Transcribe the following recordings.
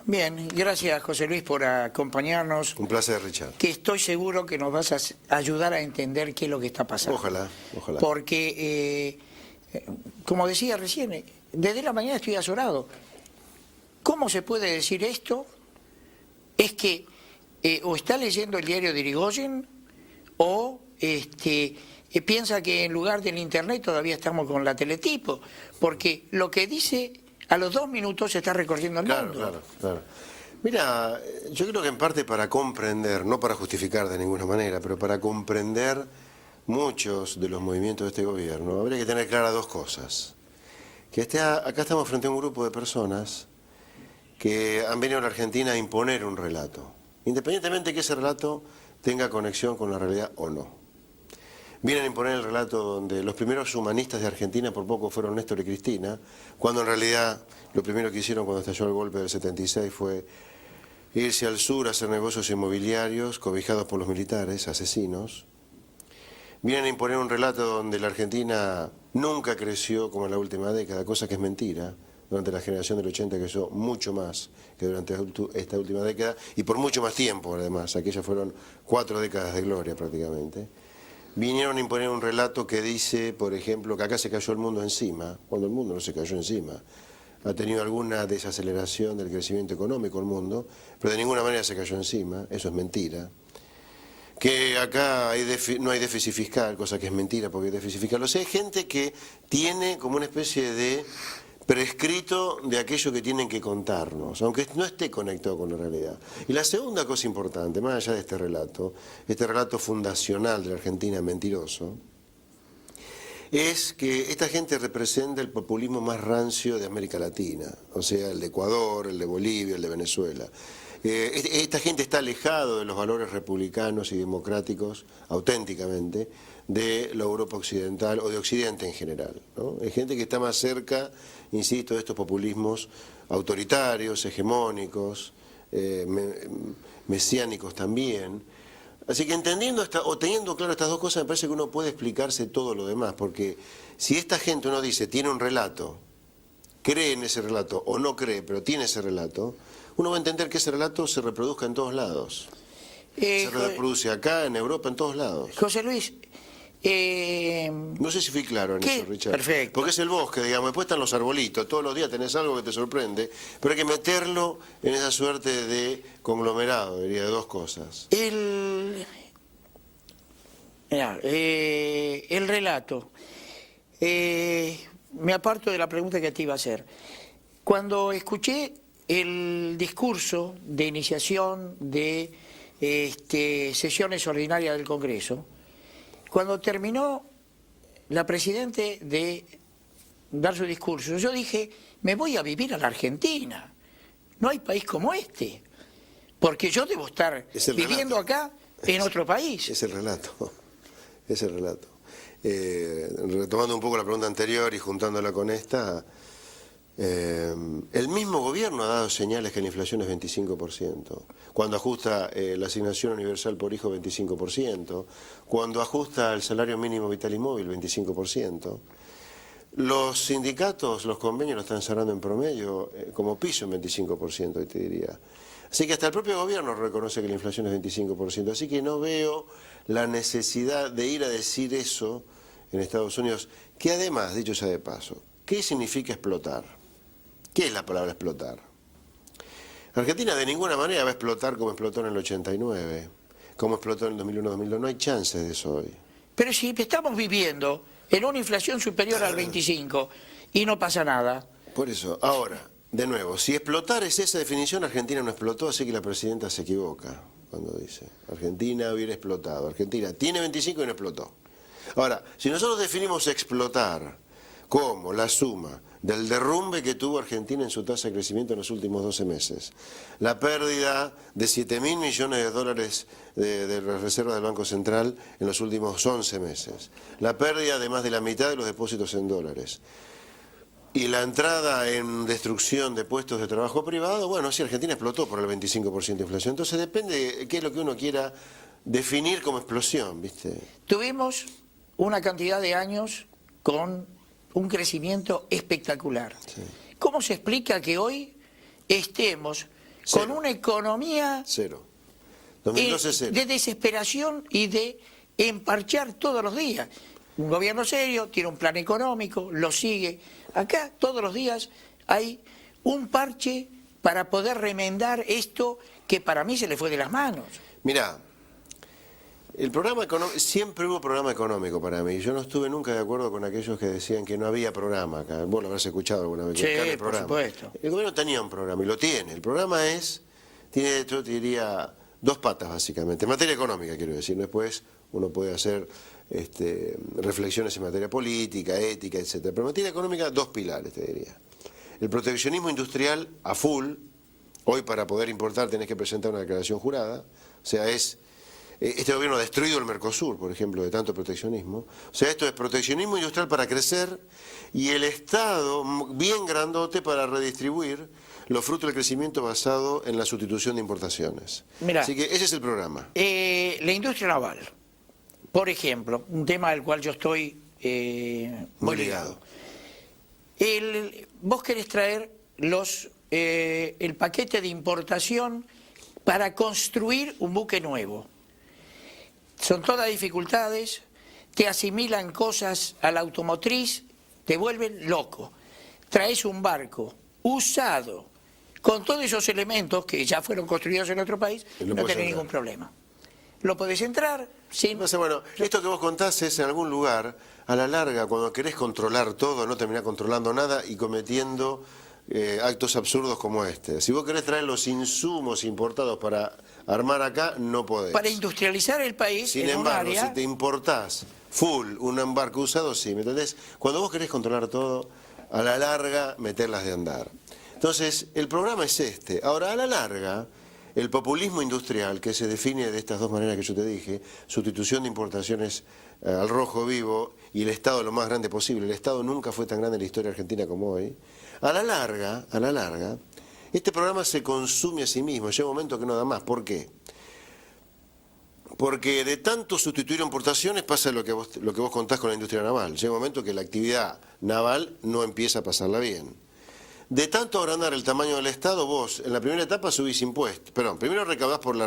Bien, gracias José Luis por acompañarnos. Un placer, Richard. Que estoy seguro que nos vas a ayudar a entender qué es lo que está pasando. Ojalá, ojalá. Porque, como decía recién, desde la mañana estoy azorado. ¿Cómo se puede decir esto? Es que o está leyendo el diario de Irigoyen o piensa que en lugar del internet todavía estamos con la teletipo, porque lo que dice a los 2 minutos se está recorriendo el mundo. Claro. Mira, yo creo que en parte para comprender, no para justificar de ninguna manera, pero para comprender muchos de los movimientos de este gobierno, habría que tener claras dos cosas. Que acá estamos frente a un grupo de personas que han venido a la Argentina a imponer un relato, independientemente de que ese relato tenga conexión con la realidad o no. Vienen a imponer el relato donde los primeros humanistas de Argentina por poco fueron Néstor y Cristina, cuando en realidad lo primero que hicieron cuando estalló el golpe del 76 fue irse al sur a hacer negocios inmobiliarios cobijados por los militares, asesinos. Vienen a imponer un relato donde la Argentina nunca creció como en la última década, cosa que es mentira. Durante la generación del 80 creció mucho más que durante esta última década y por mucho más tiempo además, aquellas fueron 4 décadas de gloria prácticamente. Vinieron a imponer un relato que dice, por ejemplo, que acá se cayó el mundo encima, cuando el mundo no se cayó encima. Ha tenido alguna desaceleración del crecimiento económico el mundo, pero de ninguna manera se cayó encima, eso es mentira. Que acá no hay déficit fiscal, cosa que es mentira porque hay déficit fiscal. O sea, hay gente que tiene como una especie de prescrito de aquello que tienen que contarnos, aunque no esté conectado con la realidad. Y la segunda cosa importante, más allá de este relato fundacional de la Argentina mentiroso, es que esta gente representa el populismo más rancio de América Latina, o sea, el de Ecuador, el de Bolivia, el de Venezuela. Esta gente está alejado de los valores republicanos y democráticos, auténticamente, de la Europa occidental o de Occidente en general, ¿no? Hay gente que está más cerca, insisto, de estos populismos autoritarios, hegemónicos, mesiánicos también. Así que entendiendo o teniendo claro estas dos cosas, me parece que uno puede explicarse todo lo demás, porque si esta gente, uno dice, tiene un relato, cree en ese relato o no cree, pero tiene ese relato, uno va a entender que ese relato se reproduzca en todos lados. Se reproduce acá, en Europa, en todos lados. José Luis, no sé si fui claro en eso, Richard. Perfecto. Porque es el bosque, digamos, después están los arbolitos, todos los días tenés algo que te sorprende, pero hay que meterlo en esa suerte de conglomerado, diría, de dos cosas. El relato. Me aparto de la pregunta que te iba a hacer. Cuando escuché el discurso de iniciación de sesiones ordinarias del Congreso, cuando terminó la Presidente de dar su discurso, yo dije, me voy a vivir a la Argentina, no hay país como este, porque yo debo estar viviendo acá en otro país. Es el relato, es el relato. Retomando un poco la pregunta anterior y juntándola con esta, el mismo gobierno ha dado señales que la inflación es 25%, cuando ajusta la asignación universal por hijo 25%, cuando ajusta el salario mínimo vital y móvil 25%. Los sindicatos, los convenios lo están cerrando en promedio como piso en 25%, te diría. Así que hasta el propio gobierno reconoce que la inflación es 25%, así que no veo la necesidad de ir a decir eso en Estados Unidos, que además, dicho sea de paso, ¿qué significa explotar? ¿Qué es la palabra explotar? Argentina de ninguna manera va a explotar como explotó en el 89, como explotó en el 2001-2002, no hay chance de eso hoy. Pero si estamos viviendo en una inflación superior al 25 y no pasa nada. Por eso, ahora, de nuevo, si explotar es esa definición, Argentina no explotó, así que la presidenta se equivoca cuando dice, Argentina hubiera explotado. Argentina tiene 25 y no explotó. Ahora, si nosotros definimos explotar como la suma del derrumbe que tuvo Argentina en su tasa de crecimiento en los últimos 12 meses, la pérdida de 7.000 millones de dólares de las reservas del Banco Central en los últimos 11 meses, la pérdida de más de la mitad de los depósitos en dólares, y la entrada en destrucción de puestos de trabajo privado, bueno, sí, Argentina explotó por el 25% de inflación, entonces depende de qué es lo que uno quiera definir como explosión, ¿viste? Tuvimos una cantidad de años con un crecimiento espectacular. Sí. ¿Cómo se explica que hoy estemos con una economía Cero. 2012 cero. de desesperación y de emparchar todos los días. Un gobierno serio tiene un plan económico, lo sigue. Acá todos los días hay un parche para poder remendar esto que para mí se le fue de las manos. Mirá, el programa económico, siempre hubo programa económico para mí. Yo no estuve nunca de acuerdo con aquellos que decían que no había programa acá. Vos lo habrás escuchado alguna vez. Sí, que acá no hay por programa. supuesto. El gobierno tenía un programa y lo tiene. El programa tiene, yo te diría, dos patas básicamente. En materia económica, quiero decir. Después uno puede hacer reflexiones en materia política, ética, etcétera. Pero en materia económica, dos pilares, te diría. El proteccionismo industrial a full. Hoy para poder importar tenés que presentar una declaración jurada. O sea, este gobierno ha destruido el Mercosur, por ejemplo, de tanto proteccionismo. O sea, esto es proteccionismo industrial para crecer y el Estado bien grandote para redistribuir los frutos del crecimiento basado en la sustitución de importaciones. Mirá, así que ese es el programa. La industria naval, por ejemplo, un tema del cual yo estoy muy ligado. Vos querés traer el paquete de importación para construir un buque nuevo. Son todas dificultades, te asimilan cosas a la automotriz, te vuelven loco. Traes un barco usado, con todos esos elementos que ya fueron construidos en otro país, no tenés ningún problema. Lo podés entrar sin... Entonces, bueno, esto que vos contás es en algún lugar, a la larga, cuando querés controlar todo, no terminás controlando nada y cometiendo actos absurdos como este. Si vos querés traer los insumos importados para armar acá, no podés. Para industrializar el país sin en embargo, un área... si te importás full un barco usado, sí, ¿me entendés? Cuando vos querés controlar todo, a la larga, meterlas de andar. Entonces, el programa es este. Ahora, a la larga, el populismo industrial, que se define de estas dos maneras que yo te dije, sustitución de importaciones al rojo vivo y el Estado lo más grande posible. El Estado nunca fue tan grande en la historia argentina como hoy. A la larga, este programa se consume a sí mismo. Llega un momento que no da más. ¿Por qué? Porque de tanto sustituir importaciones pasa lo que vos contás con la industria naval. Llega un momento que la actividad naval no empieza a pasarla bien. De tanto agrandar el tamaño del Estado, vos en la primera etapa subís impuestos. Perdón, primero recaudás por la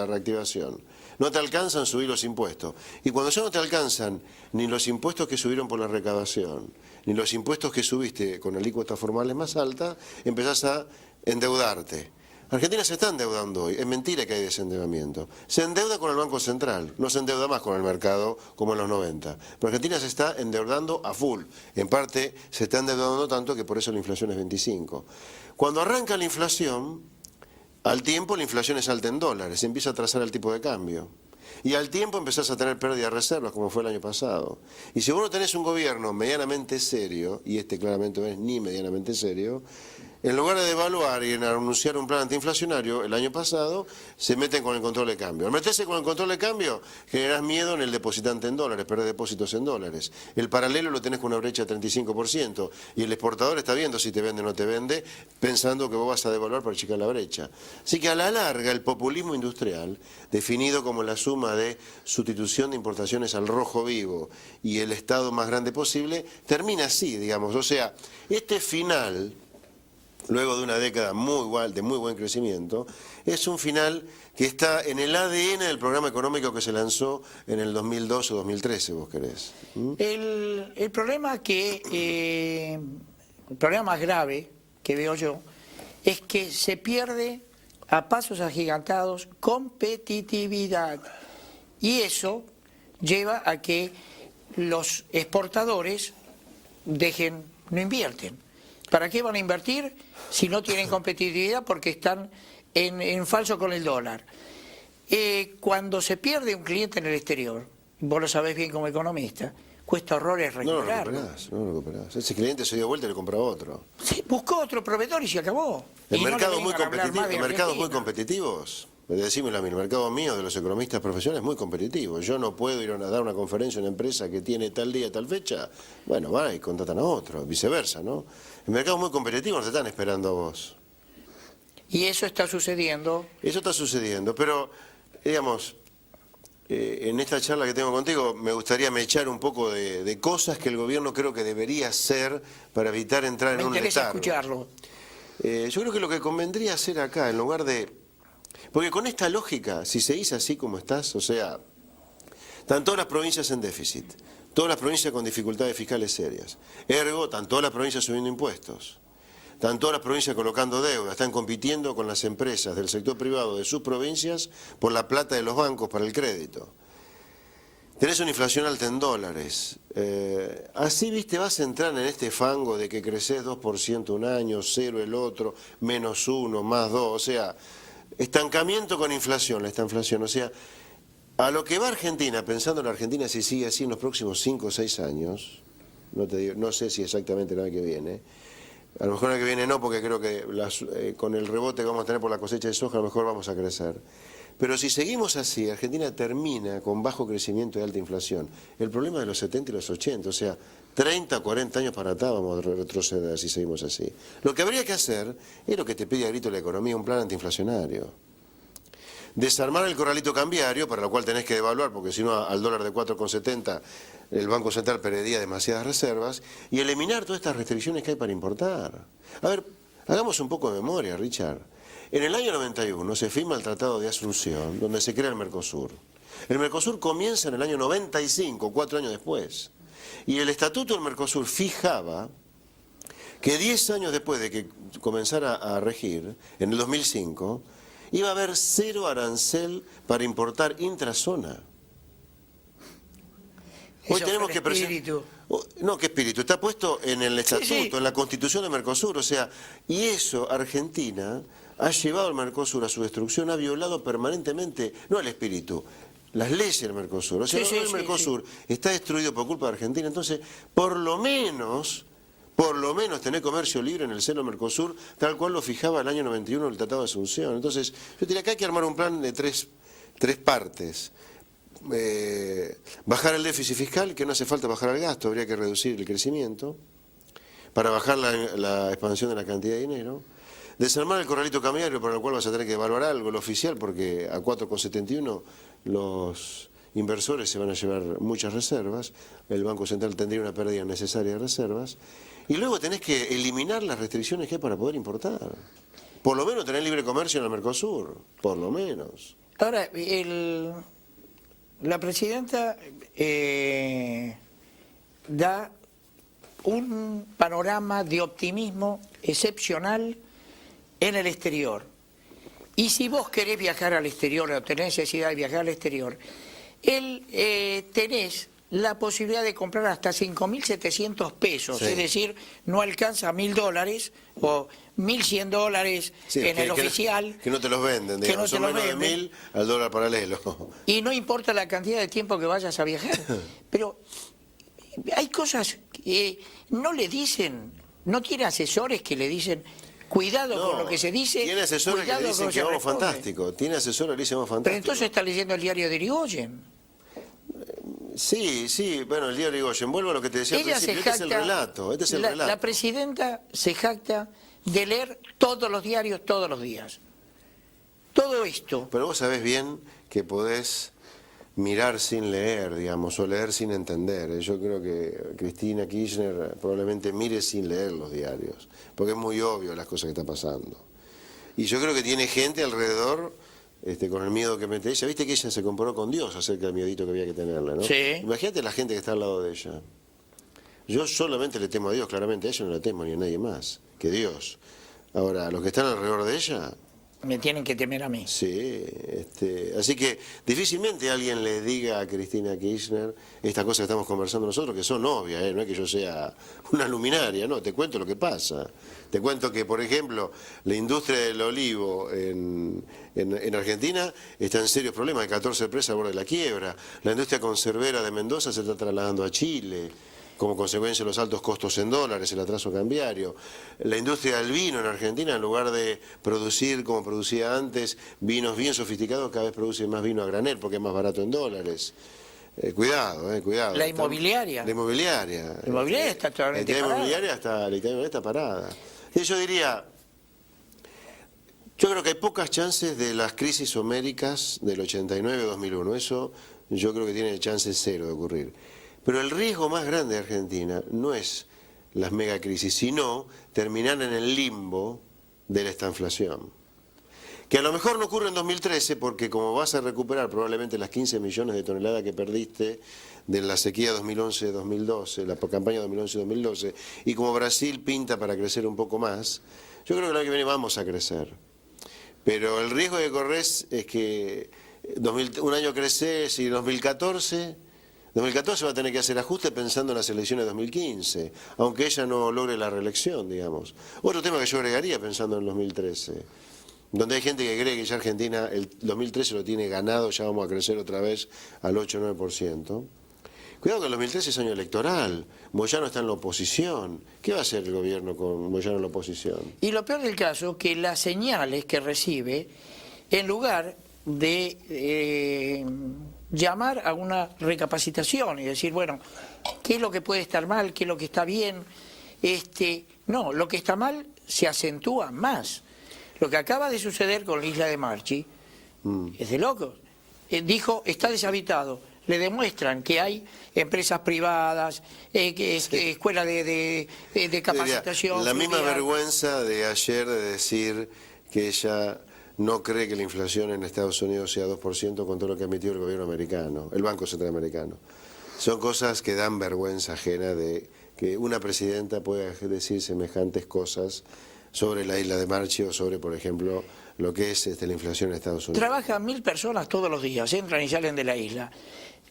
reactivación. No te alcanzan subir los impuestos. Y cuando ya no te alcanzan ni los impuestos que subieron por la recaudación, ni los impuestos que subiste con alícuotas formales más altas, empezás a endeudarte. Argentina se está endeudando hoy, es mentira que hay desendeudamiento. Se endeuda con el Banco Central, no se endeuda más con el mercado como en los 90. Pero Argentina se está endeudando a full. En parte se está endeudando tanto que por eso la inflación es 25. Cuando arranca la inflación, al tiempo la inflación es alta en dólares, se empieza a trazar el tipo de cambio. Y al tiempo empezás a tener pérdida de reservas, como fue el año pasado. Y si vos no tenés un gobierno medianamente serio, y este claramente no es ni medianamente serio, en lugar de devaluar y en anunciar un plan antiinflacionario, el año pasado se meten con el control de cambio. Al meterse con el control de cambio, generás miedo en el depositante en dólares, perdés depósitos en dólares. El paralelo lo tenés con una brecha de 35%, y el exportador está viendo si te vende o no te vende, pensando que vos vas a devaluar para achicar la brecha. Así que a la larga, el populismo industrial, definido como la suma de sustitución de importaciones al rojo vivo y el Estado más grande posible, termina así, digamos. O sea, este final, luego de una década de muy buen crecimiento, es un final que está en el ADN del programa económico que se lanzó en el 2012 o 2013, vos querés. El problema el problema más grave que veo yo es que se pierde a pasos agigantados competitividad, y eso lleva a que los exportadores no invierten. ¿Para qué van a invertir si no tienen competitividad? Porque están en falso con el dólar. Cuando se pierde un cliente en el exterior, vos lo sabés bien como economista, cuesta horrores recuperarlo. No lo recuperás. Ese cliente se dio vuelta y le compró otro. Sí, buscó otro proveedor y se acabó. En Y no mercados le muy vengan a hablar más de mercados muy Argentina. competitivos, decímelo a mí, el mercado mío de los economistas profesionales es muy competitivo. Yo no puedo ir a dar una conferencia a una empresa que tiene tal día, tal fecha. Bueno, va y contratan a otro, viceversa, ¿no? El mercado es muy competitivo, no te están esperando a vos. Y eso está sucediendo. Eso está sucediendo, pero, digamos, en esta charla que tengo contigo me gustaría echar un poco de cosas que el gobierno creo que debería hacer para evitar entrar en un letargo. Me interesa escucharlo. Yo creo que lo que convendría hacer acá, en lugar de... Porque con esta lógica, si seguís así como estás, o sea, están todas las provincias en déficit, todas las provincias con dificultades fiscales serias, ergo, están todas las provincias subiendo impuestos, están todas las provincias colocando deuda, están compitiendo con las empresas del sector privado de sus provincias por la plata de los bancos para el crédito. Tenés una inflación alta en dólares. Así, viste, vas a entrar en este fango de que creces 2% un año, 0 el otro, -1, +2, o sea, estancamiento con inflación, la inflación. O sea, a lo que va Argentina, pensando en la Argentina si sigue así en los próximos 5 o 6 años, no te digo, no sé si exactamente el año que viene, a lo mejor el año que viene no, porque creo que con el rebote que vamos a tener por la cosecha de soja, a lo mejor vamos a crecer. Pero si seguimos así, Argentina termina con bajo crecimiento y alta inflación. El problema de los 70 y los 80, o sea, 30, 40 años para atrás vamos a retroceder si seguimos así. Lo que habría que hacer es lo que te pide a grito la economía, un plan antiinflacionario. Desarmar el corralito cambiario, para lo cual tenés que devaluar, porque si no al dólar de 4,70 el Banco Central perdería demasiadas reservas, y eliminar todas estas restricciones que hay para importar. A ver, hagamos un poco de memoria, Richard. En el año 91 se firma el Tratado de Asunción, donde se crea el Mercosur. El Mercosur comienza en el año 95, 4 años después. Y el Estatuto del Mercosur fijaba que 10 años después de que comenzara a regir, en el 2005, iba a haber 0 arancel para importar intrazona. Hoy tenemos que presentar... No, ¿qué espíritu? Está puesto en el Estatuto, en la Constitución de Mercosur, o sea, y eso Argentina ha llevado al Mercosur a su destrucción, ha violado permanentemente, no el espíritu, las leyes del Mercosur. O sea, el Mercosur está destruido por culpa de Argentina, entonces, por lo menos tener comercio libre en el seno del Mercosur, tal cual lo fijaba el año 91 el Tratado de Asunción. Entonces, yo diría que hay que armar un plan de tres partes. Bajar el déficit fiscal, que no hace falta bajar el gasto, habría que reducir el crecimiento para bajar la expansión de la cantidad de dinero. Desarmar el corralito cambiario, para lo cual vas a tener que evaluar algo, lo oficial, porque a 4,71 los inversores se van a llevar muchas reservas, el Banco Central tendría una pérdida necesaria de reservas, y luego tenés que eliminar las restricciones que hay para poder importar. Por lo menos tener libre comercio en el Mercosur, por lo menos. Ahora, la presidenta da un panorama de optimismo excepcional en el exterior. Y si vos querés viajar al exterior o tenés necesidad de viajar al exterior, tenés la posibilidad de comprar hasta 5.700 pesos, es decir, no alcanza $1.000 o $1.100 en el oficial. Que no te los venden, digamos, son menos de 1.000 al dólar paralelo. Y no importa la cantidad de tiempo que vayas a viajar. Pero hay cosas que no le dicen, no tiene asesores que le dicen... Cuidado con lo que se dice. Tiene asesores que le dicen que vamos fantástico. Tiene asesores que le dicen vamos fantástico. Pero entonces está leyendo el diario de Irigoyen. Sí, bueno, el diario de Irigoyen. Vuelvo a lo que te decía al principio. Este es el relato. La presidenta se jacta de leer todos los diarios todos los días. Todo esto. Pero vos sabés bien que podés mirar sin leer, digamos, o leer sin entender. Yo creo que Cristina Kirchner probablemente mire sin leer los diarios, porque es muy obvio las cosas que están pasando. Y yo creo que tiene gente alrededor con el miedo que mete ella. Viste que ella se comparó con Dios acerca del miedito que había que tenerle, ¿no? Sí. Imagínate la gente que está al lado de ella. Yo solamente le temo a Dios, claramente, a ella no le temo ni a nadie más que Dios. Ahora, los que están alrededor de ella... Me tienen que temer a mí. Sí, así que difícilmente alguien le diga a Cristina Kirchner estas cosas que estamos conversando nosotros, que son obvias, no es que yo sea una luminaria, no, te cuento lo que pasa. Te cuento que, por ejemplo, la industria del olivo en Argentina está en serios problemas, hay 14 empresas al borde de la quiebra. La industria conservera de Mendoza se está trasladando a Chile, como consecuencia de los altos costos en dólares, el atraso cambiario. La industria del vino en Argentina, en lugar de producir como producía antes, vinos bien sofisticados, cada vez produce más vino a granel porque es más barato en dólares. Cuidado. La inmobiliaria. La inmobiliaria. La inmobiliaria está totalmente parada. La inmobiliaria está parada. Y yo diría, yo creo que hay pocas chances de las crisis homéricas del 89-2001. Eso yo creo que tiene chances cero de ocurrir. Pero el riesgo más grande de Argentina no es las megacrisis, sino terminar en el limbo de esta inflación. Que a lo mejor no ocurre en 2013 porque como vas a recuperar probablemente las 15 millones de toneladas que perdiste de la sequía 2011-2012, la campaña 2011-2012, y como Brasil pinta para crecer un poco más, yo creo que el año que viene vamos a crecer. Pero el riesgo que corres es que un año creces y 2014 va a tener que hacer ajustes pensando en las elecciones de 2015, aunque ella no logre la reelección, digamos. Otro tema que yo agregaría pensando en 2013, donde hay gente que cree que ya Argentina el 2013 lo tiene ganado, ya vamos a crecer otra vez al 8-9%. Cuidado que el 2013 es año electoral, Moyano está en la oposición. ¿Qué va a hacer el gobierno con Moyano en la oposición? Y lo peor del caso, que las señales que recibe, en lugar de llamar a una recapacitación y decir, bueno, ¿qué es lo que puede estar mal? ¿Qué es lo que está bien? No, lo que está mal se acentúa más. Lo que acaba de suceder con la isla de Marchi es de locos. Dijo, está deshabitado. Le demuestran que hay empresas privadas, escuelas de capacitación. La misma vergüenza de ayer de decir que ella no cree que la inflación en Estados Unidos sea 2% con todo lo que ha emitido el gobierno americano, el Banco Central Americano. Son cosas que dan vergüenza ajena de que una presidenta pueda decir semejantes cosas sobre la isla de Marchi o sobre, por ejemplo, lo que es la inflación en Estados Unidos. Trabajan 1000 personas todos los días, entran y salen de la isla.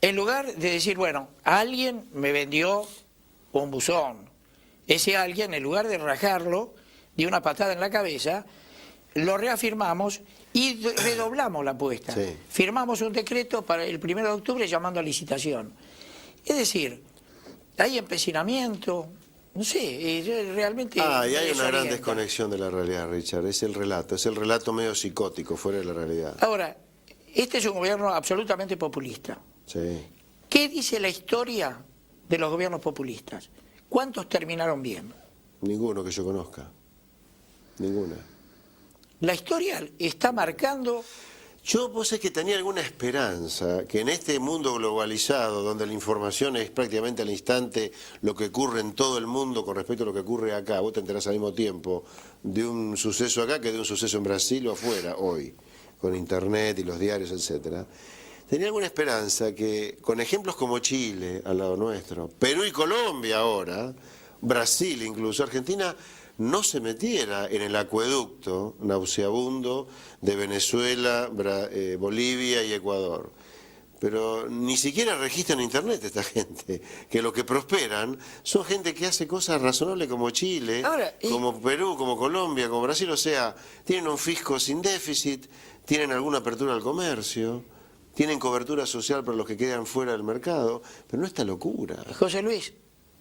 En lugar de decir, bueno, alguien me vendió un buzón, ese alguien, en lugar de rajarlo, dio una patada en la cabeza, lo reafirmamos y redoblamos la apuesta. Sí. Firmamos un decreto para el 1 de octubre llamando a licitación. Es decir, hay empecinamiento, no sé, realmente... Y hay una gran desorienta. desconexión de la realidad, Richard, es el relato medio psicótico, fuera de la realidad. Ahora, este es un gobierno absolutamente populista. Sí. ¿Qué dice la historia de los gobiernos populistas? ¿Cuántos terminaron bien? Ninguno que yo conozca, ninguna. La historia está marcando... Vos sabés que tenía alguna esperanza que en este mundo globalizado, donde la información es prácticamente al instante lo que ocurre en todo el mundo con respecto a lo que ocurre acá, vos te enterás al mismo tiempo de un suceso acá que de un suceso en Brasil o afuera, hoy, con internet y los diarios, etcétera. Tenía alguna esperanza que con ejemplos como Chile, al lado nuestro, Perú y Colombia ahora, Brasil incluso, Argentina, no se metiera en el acueducto nauseabundo de Venezuela, Bolivia y Ecuador. Pero ni siquiera registran internet esta gente, que lo que prosperan son gente que hace cosas razonables como Chile, como Perú, como Colombia, como Brasil, o sea, tienen un fisco sin déficit, tienen alguna apertura al comercio, tienen cobertura social para los que quedan fuera del mercado, pero no esta locura. José Luis,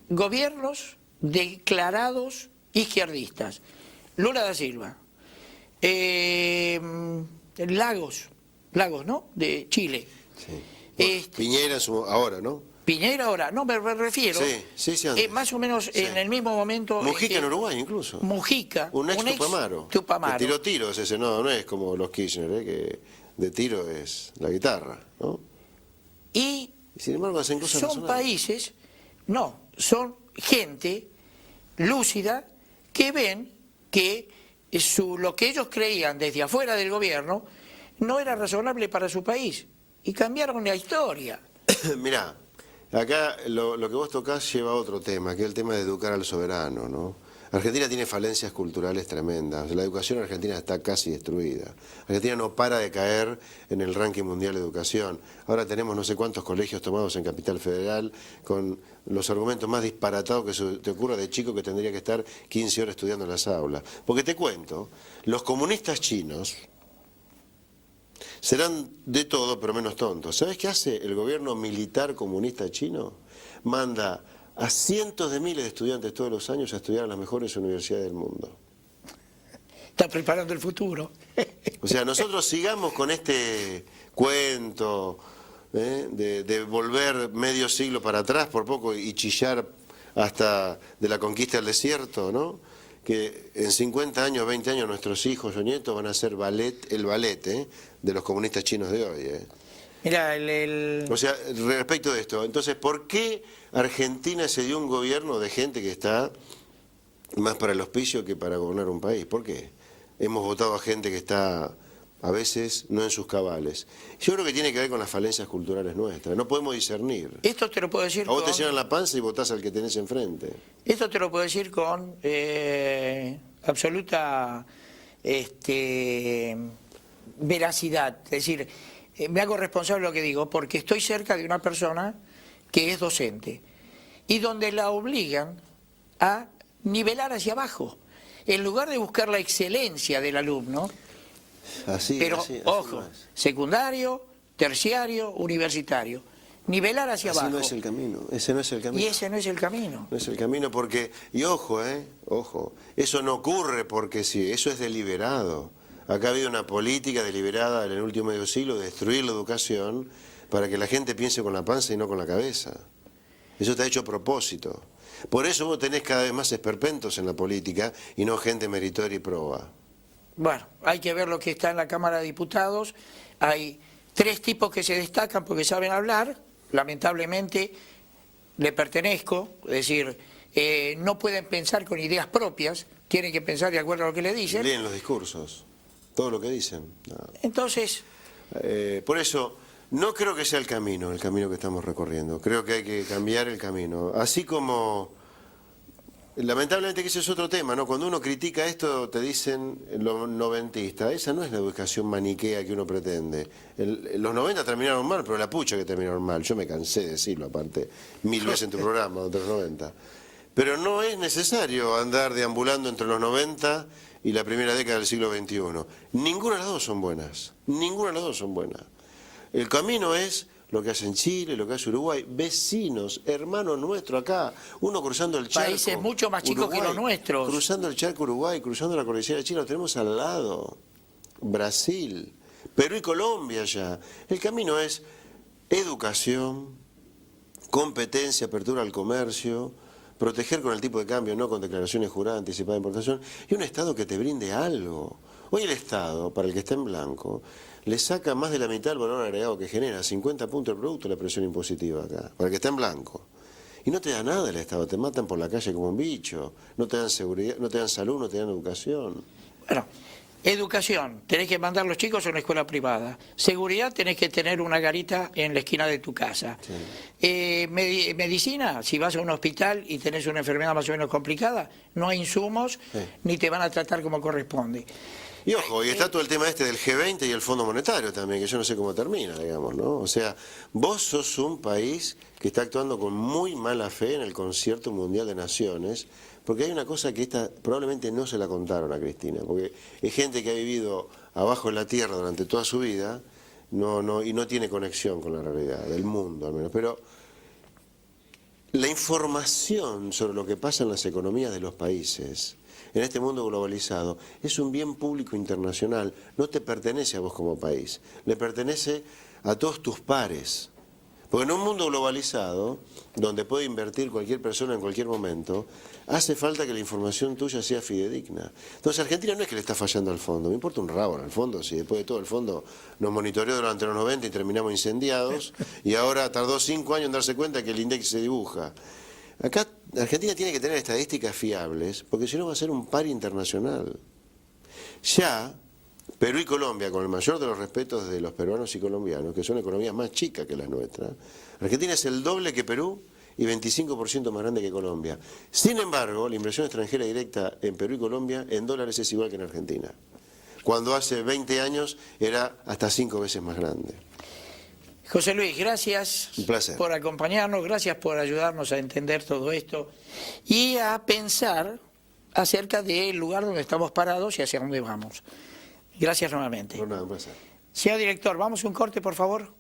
gobiernos declarados izquierdistas. Lula da Silva, Lagos, ¿no? De Chile. Sí. Piñera ahora, ¿no? Piñera ahora, no me refiero, sí, más o menos en el mismo momento... Mujica en Uruguay incluso. Mujica. Un ex Tupamaro. Tupamaro. Que tiró tiros ese, no es como los Kirchner, que de tiro es la guitarra, ¿no? Y sin embargo hacen cosas son razonables. países, no, son gente lúcida que ven que lo que ellos creían desde afuera del gobierno no era razonable para su país y cambiaron la historia. Mirá, acá lo que vos tocás lleva a otro tema, que es el tema de educar al soberano, ¿no? Argentina tiene falencias culturales tremendas, la educación argentina está casi destruida. Argentina no para de caer en el ranking mundial de educación. Ahora tenemos no sé cuántos colegios tomados en Capital Federal con los argumentos más disparatados que se te ocurra de chico que tendría que estar 15 horas estudiando en las aulas. Porque te cuento, los comunistas chinos serán de todo pero menos tontos. ¿Sabés qué hace el gobierno militar comunista chino? Manda a cientos de miles de estudiantes todos los años a estudiar en las mejores universidades del mundo. Está preparando el futuro. O sea, nosotros sigamos con este cuento de volver medio siglo para atrás por poco y chillar hasta de la conquista del desierto, ¿no? Que en 50 años, 20 años nuestros hijos o nietos van a hacer el ballet de los comunistas chinos de hoy. Mira, O sea, respecto de esto, entonces, ¿por qué Argentina se dio un gobierno de gente que está más para el hospicio que para gobernar un país? ¿Por qué? hemos votado a gente que está a veces no en sus cabales. Yo creo que tiene que ver con las falencias culturales nuestras, no podemos discernir. Esto te lo puedo decir A vos con... te llenan la panza y votás al que tenés enfrente. Esto te lo puedo decir con absoluta veracidad. Es decir, me hago responsable de lo que digo porque estoy cerca de una persona que es docente y donde la obligan a nivelar hacia abajo. En lugar de buscar la excelencia del alumno, pero ojo, secundario, terciario, universitario, nivelar hacia abajo. No es el camino, ese no es el camino. Y ese no es el camino. No es el camino porque, y ojo, eso no ocurre porque sí, eso es deliberado. Acá ha habido una política deliberada en el último medio siglo de destruir la educación para que la gente piense con la panza y no con la cabeza. Eso está hecho a propósito. Por eso vos tenés cada vez más esperpentos en la política y no gente meritoria y proba. Bueno, hay que ver lo que está en la Cámara de Diputados. Hay 3 tipos que se destacan porque saben hablar. Lamentablemente le pertenezco, es decir, no pueden pensar con ideas propias, tienen que pensar de acuerdo a lo que le dicen. Leen los discursos, todo lo que dicen. No. Entonces... por eso, no creo que sea el camino que estamos recorriendo. Creo que hay que cambiar el camino. Así como... Lamentablemente que ese es otro tema, ¿no? Cuando uno critica esto te dicen los noventistas, esa no es la educación maniquea que uno pretende. Los 90 terminaron mal, pero la pucha que terminaron mal. Yo me cansé de decirlo, aparte, 1000 veces en tu programa, de los 90. Pero no es necesario andar deambulando entre los 90 y la primera década del siglo XXI. Ninguna de las dos son buenas, ninguna de las dos son buenas. El camino es... lo que hace en Chile, lo que hace Uruguay, vecinos, hermanos nuestros acá, uno cruzando el charco. Países mucho más chicos que los nuestros. Cruzando el charco Uruguay, cruzando la cordillera de Chile, lo tenemos al lado. Brasil, Perú y Colombia ya. El camino es educación, competencia, apertura al comercio, proteger con el tipo de cambio, no con declaraciones juradas, anticipadas de importación, y un Estado que te brinde algo. Hoy el Estado, para el que está en blanco, le saca más de la mitad del valor agregado que genera, 50 puntos de producto la presión impositiva acá, para el que está en blanco. Y no te da nada el Estado, te matan por la calle como un bicho, no te dan seguridad, no te dan salud, no te dan educación. Bueno, educación, tenés que mandar a los chicos a una escuela privada. Seguridad, tenés que tener una garita en la esquina de tu casa. Sí. Medicina, si vas a un hospital y tenés una enfermedad más o menos complicada, no hay insumos, sí, ni te van a tratar como corresponde. Y ojo, y está todo el tema del G20 y el Fondo Monetario también, que yo no sé cómo termina, digamos, ¿no? O sea, vos sos un país que está actuando con muy mala fe en el Concierto Mundial de Naciones, porque hay una cosa que esta probablemente no se la contaron a Cristina, porque es gente que ha vivido abajo en la tierra durante toda su vida, y no tiene conexión con la realidad, del mundo al menos, pero la información sobre lo que pasa en las economías de los países en este mundo globalizado, es un bien público internacional, no te pertenece a vos como país, le pertenece a todos tus pares. Porque en un mundo globalizado, donde puede invertir cualquier persona en cualquier momento, hace falta que la información tuya sea fidedigna. Entonces Argentina no es que le está fallando al fondo, me importa un rabo al fondo, si después de todo el fondo nos monitoreó durante los 90 y terminamos incendiados, y ahora tardó 5 años en darse cuenta que el INDEC se dibuja. Acá Argentina tiene que tener estadísticas fiables, porque si no va a ser un par internacional. Ya Perú y Colombia, con el mayor de los respetos de los peruanos y colombianos, que son economías más chicas que las nuestras, Argentina es el doble que Perú y 25% más grande que Colombia. Sin embargo, la inversión extranjera directa en Perú y Colombia en dólares es igual que en Argentina, cuando hace 20 años era hasta 5 veces más grande. José Luis, gracias por acompañarnos, gracias por ayudarnos a entender todo esto y a pensar acerca del lugar donde estamos parados y hacia dónde vamos. Gracias nuevamente. Por nada, un placer. Señor director, vamos a un corte, por favor.